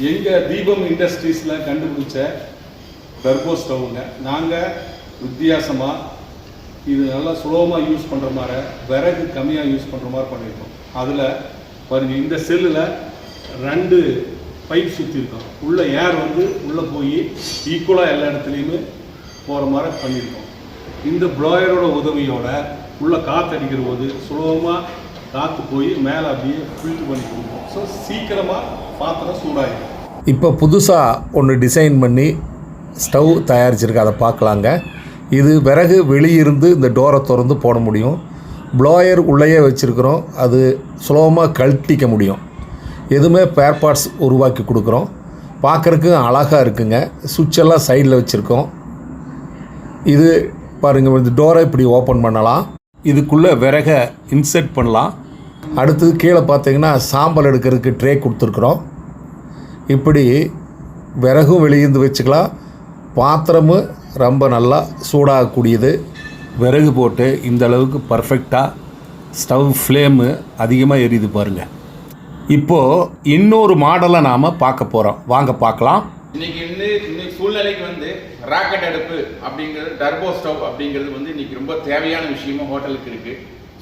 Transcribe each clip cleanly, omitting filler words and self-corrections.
எங்கள் தீபம் இண்டஸ்ட்ரீஸில் கண்டுபிடிச்ச டர்போ ஸ்டவ்ங்க. நாங்கள் வித்தியாசமாக இது நல்லா சுலபமாக யூஸ் பண்ணுற மாதிரி, விறகு கம்மியாக யூஸ் பண்ணுற மாதிரி பண்ணியிருக்கோம். அதில் பாருங்கள், இந்த செல்லில் 2 பைப் சுற்றிருக்கோம். உள்ள ஏர் வந்து உள்ளே போய் ஈக்குவலாக எல்லா இடத்துலையுமே போகிற மாதிரி பண்ணியிருக்கோம். இந்த ப்ளோயரோட உதவியோட உள்ள காற்று அடிக்கிற போது சுலபமாக காற்று போய் மேலே அப்படியே ஃபில்ட்ரு பண்ணி கொடுக்கும். ஸோ சீக்கிரமாக பாத்திரம் சூடாகிடும். இப்போ புதுசாக ஒன்று டிசைன் பண்ணி ஸ்டவ் தயாரிச்சிருக்கு, அதை பார்க்கலாங்க. இது விறகு வெளியிருந்து இந்த டோரை திறந்து போட முடியும். ப்ளோயர் உள்ளேயே வச்சுருக்குறோம், அது சுலபமாக கழட்டிக்க முடியும். எதுவுமே பேர் பார்ட்ஸ் உருவாக்கி கொடுக்குறோம். பார்க்குறதுக்கு அழகாக இருக்குங்க. சுவிட்செல்லாம் சைடில் வச்சுருக்கோம். இது பாருங்கள், இந்த டோரை இப்படி ஓப்பன் பண்ணலாம். இதுக்குள்ளே விறகை இன்செர்ட் பண்ணலாம். அடுத்தது கீழே பார்த்தீங்கன்னா சாம்பல் எடுக்கிறதுக்கு ட்ரே கொடுத்துருக்குறோம். இப்படி விறகும் வெளியிருந்து வச்சுக்கலாம். பாத்திரமும் ரொம்ப நல்லா சூடாகக்கூடியது. விறகு போட்டு இந்த அளவுக்கு பர்ஃபெக்டாக ஸ்டவ் ஃப்ளேமு அதிகமாக எரியுது பாருங்கள். இப்போது இன்னொரு மாடலை நாம் பார்க்க போகிறோம், வாங்க பார்க்கலாம். இன்னைக்கு சூழ்நிலைக்கு வந்து ராக்கெட் அடுப்பு அப்படிங்கிறது, டர்போ ஸ்டவ் அப்படிங்கிறது வந்து இன்னைக்கு ரொம்ப தேவையான விஷயமா ஹோட்டலுக்கு இருக்கு.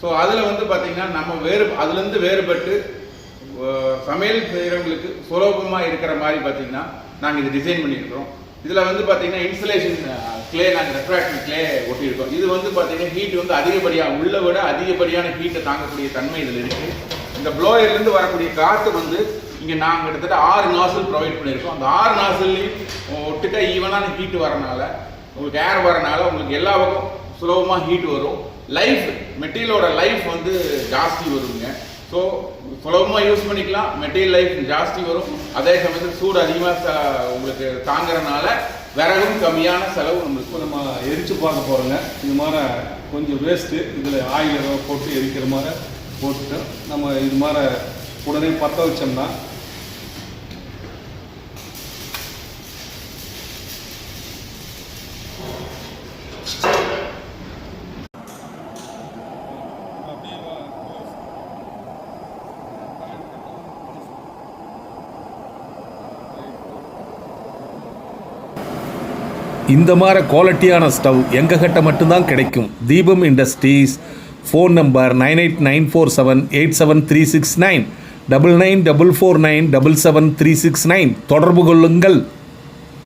ஸோ அதில் வந்து பார்த்தீங்கன்னா நம்ம அதுலேருந்து வேறுபட்டு சமையல் செய்கிறவங்களுக்கு சுலபமாக இருக்கிற மாதிரி பார்த்தீங்கன்னா நாங்கள் இது டிசைன் பண்ணியிருக்கிறோம். இதில் வந்து பார்த்தீங்கன்னா இன்சுலேஷன் கிளே, நாங்கள் ரெஃப்ராக்டிவ் கிளே ஒட்டியிருக்கோம். இது வந்து பார்த்தீங்கன்னா ஹீட் வந்து அதிகப்படியாக, உள்ள விட அதிகப்படியான ஹீட்டை தாங்கக்கூடிய தன்மை இதில் இருக்குது. இந்த ப்ளோயர்லேருந்து வரக்கூடிய காற்று வந்து இங்கே நாங்கள் கிட்டத்தட்ட 6 நாசில் ப்ரொவைட் பண்ணியிருக்கோம். அந்த 6 நாசில்லையும் ஒட்டுக்கா ஈவனான ஹீட்டு வரனால, உங்களுக்கு ஏர் வரனால உங்களுக்கு எல்லா பக்கம் சுலபமாக ஹீட் வரும். லைஃப், மெட்டீரியலோட லைஃப் வந்து ஜாஸ்தி வருங்க. ஸோ சுலபமாக யூஸ் பண்ணிக்கலாம், மெட்டீரியல் லைஃப் ஜாஸ்தி வரும். அதே சமயத்தில் சூடு அதிகமாக உங்களுக்கு தாங்கிறனால விறகும் கம்மியான செலவு நம்மளுக்கு. நம்ம எரித்து பார்க்க போகிறோங்க. இது மாதிரி கொஞ்சம் வேஸ்ட்டு இதில் ஆயில் ஏதோ போட்டு எரிக்கிற மாதிரி போட்டுட்டு நம்ம இது மாதிரி உடனே பற்ற வச்சோம்னா இந்த மாதிரி குவாலிட்டியான ஸ்டவ் எங்கள் கிட்ட மட்டும்தான் கிடைக்கும். தீபம் இண்டஸ்ட்ரீஸ். Phone number 9894787369, 9944977369. தொடர்பு கொள்ளுங்கள்.